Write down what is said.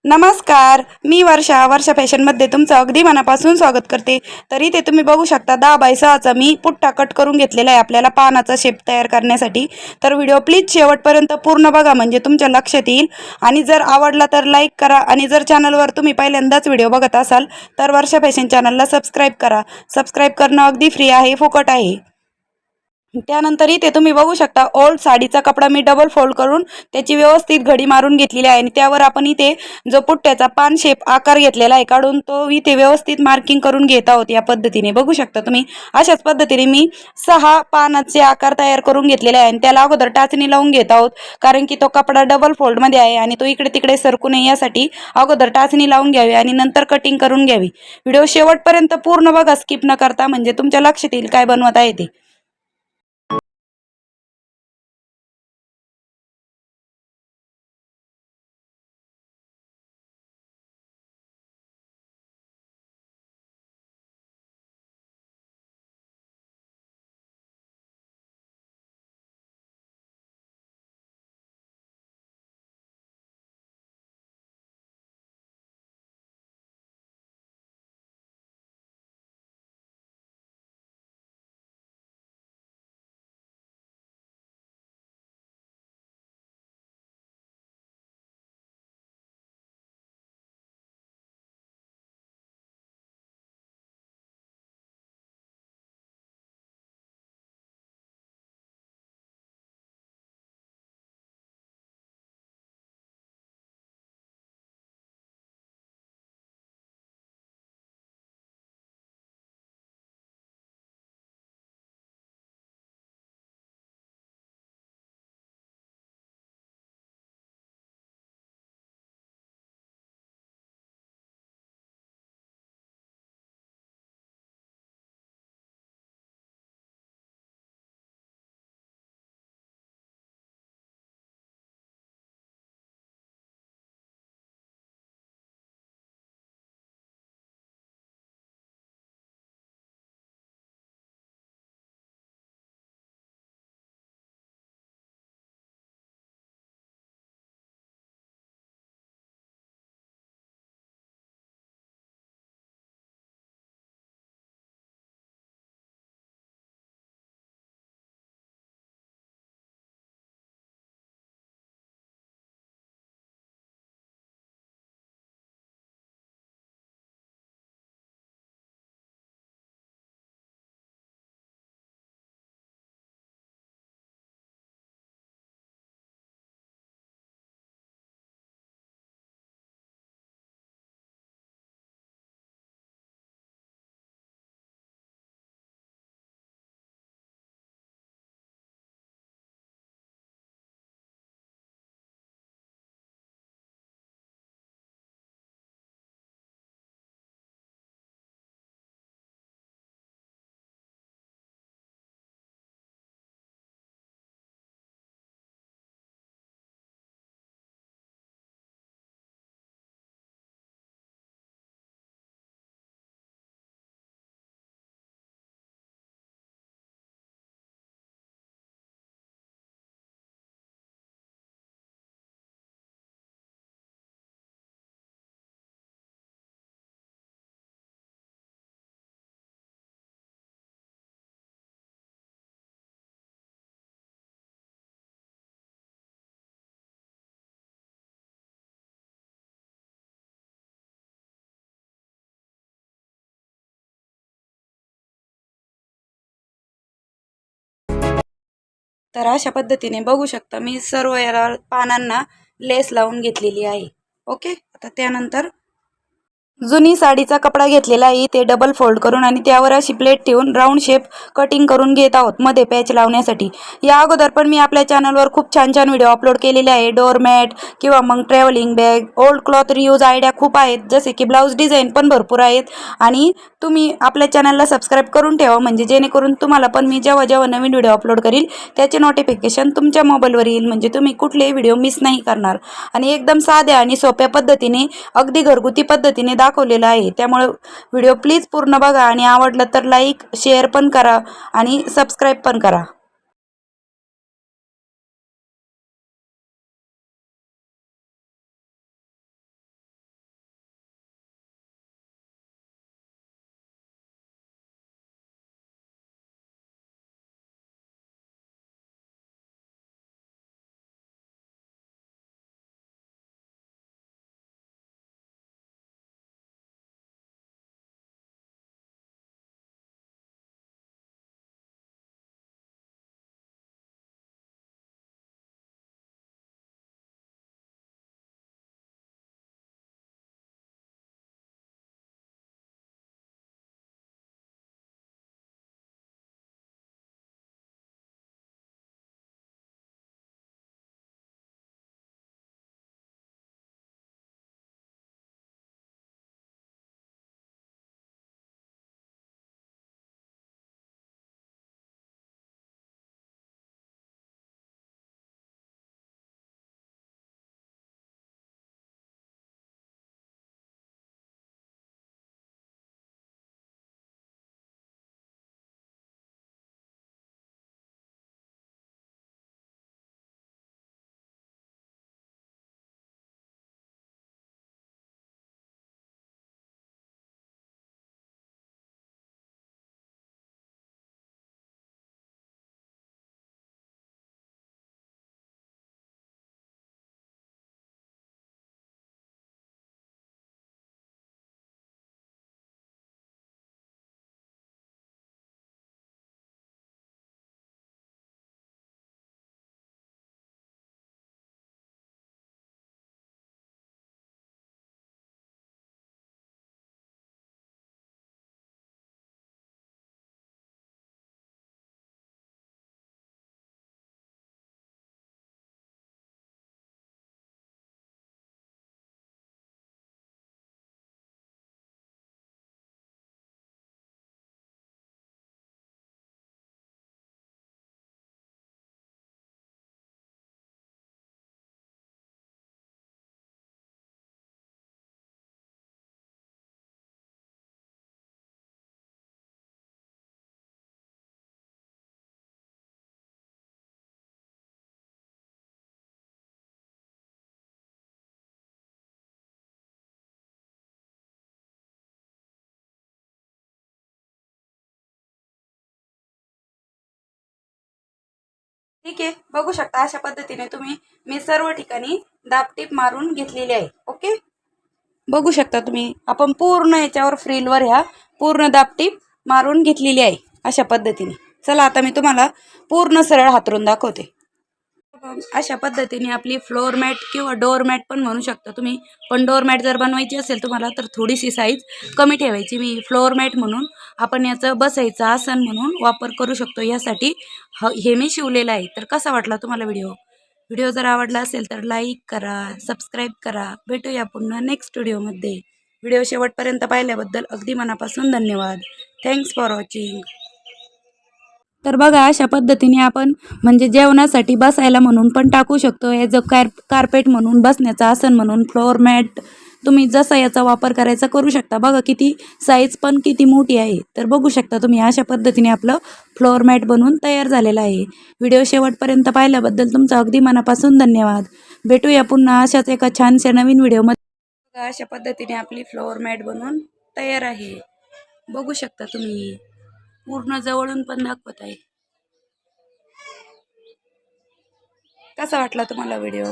नमस्कार, मी वर्षा फॅशनमध्ये तुमचं अगदी मनापासून स्वागत करते. तर इथे तुम्ही बघू शकता 10x6चा मी पुट्टा कट करून घेतलेला आहे आपल्याला पानाचा शेप तयार करण्यासाठी. तर व्हिडिओ प्लीज शेवटपर्यंत पूर्ण बघा म्हणजे तुमच्या लक्षात येईल. आणि जर आवडला तर लाईक करा आणि जर चॅनलवर तुम्ही पहिल्यांदाच व्हिडिओ बघत असाल तर वर्षा फॅशन चॅनलला सबस्क्राईब करा. सबस्क्राईब करणं अगदी फ्री आहे, फुकट आहे. त्यानंतर इथे तुम्ही बघू शकता ओल्ड साडीचा कपडा मी डबल फोल्ड करून त्याची व्यवस्थित घडी मारून घेतलेली आहे आणि त्यावर आपण इथे जो पुट्ट्याचा पान शेप आकार घेतलेला आहे काढून तो इथे व्यवस्थित मार्किंग करून घेत आहोत. या पद्धतीने बघू शकता तुम्ही. अशाच पद्धतीने मी 6 पानाचे आकार तयार करून घेतलेले आहे आणि त्याला अगोदर टाचणी लावून घेत आहोत कारण की तो कपडा डबल फोल्डमध्ये आहे आणि तो इकडे तिकडे सरकू नये यासाठी अगोदर टाचणी लावून घ्यावी आणि नंतर कटिंग करून घ्यावी. व्हिडिओ शेवटपर्यंत पूर्ण बघा, स्किप न करता, म्हणजे तुमच्या लक्षात येईल काय बनवत आहे ते. तर अशा पद्धतीने बघू शकता मी सर्व याला पानांना लेस लावून घेतलेली आहे. ओके. आता त्यानंतर जुनी साडीचा कपडा घेतलेला आहे ते डबल फोल्ड करून आणि त्यावर अशी प्लेट ठेवून राऊंड शेप कटिंग करून घेत आहोत मध्ये पॅच लावण्यासाठी. या अगोदर पण मी आपल्या चॅनलवर खूप छान छान व्हिडिओ अपलोड केलेले आहे. डोअरमॅट किंवा मग travelling bag, old cloth reuse idea खूप आहेत, जसे की ब्लाऊज डिझाईन पण भरपूर आहेत. आणि तुम्ही आपल्या चॅनलला सबस्क्राईब करून ठेवा म्हणजे जेणेकरून तुम्हाला पण मी जेव्हा जेव्हा नवीन व्हिडिओ अपलोड करील त्याचे नोटिफिकेशन तुमच्या मोबाईलवर येईल, म्हणजे तुम्ही कुठलेही व्हिडिओ मिस नाही करणार. आणि एकदम साध्या आणि सोप्या पद्धतीने, अगदी घरगुती पद्धतीने दाखवलेलं आहे. त्यामुळे व्हिडिओ प्लीज पूर्ण बघा आणि आवडलं तर लाईक शेअर पण करा आणि सबस्क्राईब पण करा. ठीक आहे, बघू शकता अशा पद्धतीने मी सर्व ठिकाणी दाबटीप मारून घेतलेली आहे. ओके, बघू शकता तुम्ही आपण पूर्ण याच्यावर फ्रिलवर ह्या पूर्ण दाबटीप मारून घेतलेली आहे अशा पद्धतीने. चला आता मी तुम्हाला पूर्ण सरळ हातरून दाखवते. अशा पद्धतीने आपली फ्लोअर मॅट किंवा डोअर मॅट पण म्हणू शकता तुम्ही, पण डोअर मॅट जर बनवायची असेल तुम्हाला तर थोडीशी साईज कमी ठेवायची. मी फ्लोअर मॅट म्हणून आपण याचं बसायचं आसन म्हणून वापर करू शकतो, यासाठी हे मी शिवलेलं आहे. तर कसा वाटला तुम्हाला व्हिडिओ जर आवडला असेल तर लाईक करा, सबस्क्राईब करा. भेटूया पुन्हा नेक्स्ट व्हिडिओमध्ये. व्हिडिओ शेवटपर्यंत पाहिल्याबद्दल अगदी मनापासून धन्यवाद. Thanks for watching. तर बघा अशा पद्धतीने आपण म्हणजे जेवणासाठी बसायला म्हणून पण टाकू शकतो, ॲज अ कार्पेट म्हणून, बसण्याचं आसन म्हणून, फ्लोअर मॅट तुम्ही जसा याचा वापर करायचा करू शकता. बघा किती साईज पण किती मोठी आहे. तर बघू शकता तुम्ही अशा पद्धतीने आपलं फ्लोअर मॅट बनवून तयार झालेलं आहे. व्हिडिओ शेवटपर्यंत पाहिल्याबद्दल तुमचं अगदी मनापासून धन्यवाद. भेटूया पुन्हा अशाच एका छानशा नवीन व्हिडिओमध्ये. बघा अशा पद्धतीने आपली फ्लोअर मॅट बनवून तयार आहे. बघू शकता तुम्ही, पूर्ण जवळून पण दाखवत आहे. कसा वाटला तुम्हाला व्हिडिओ?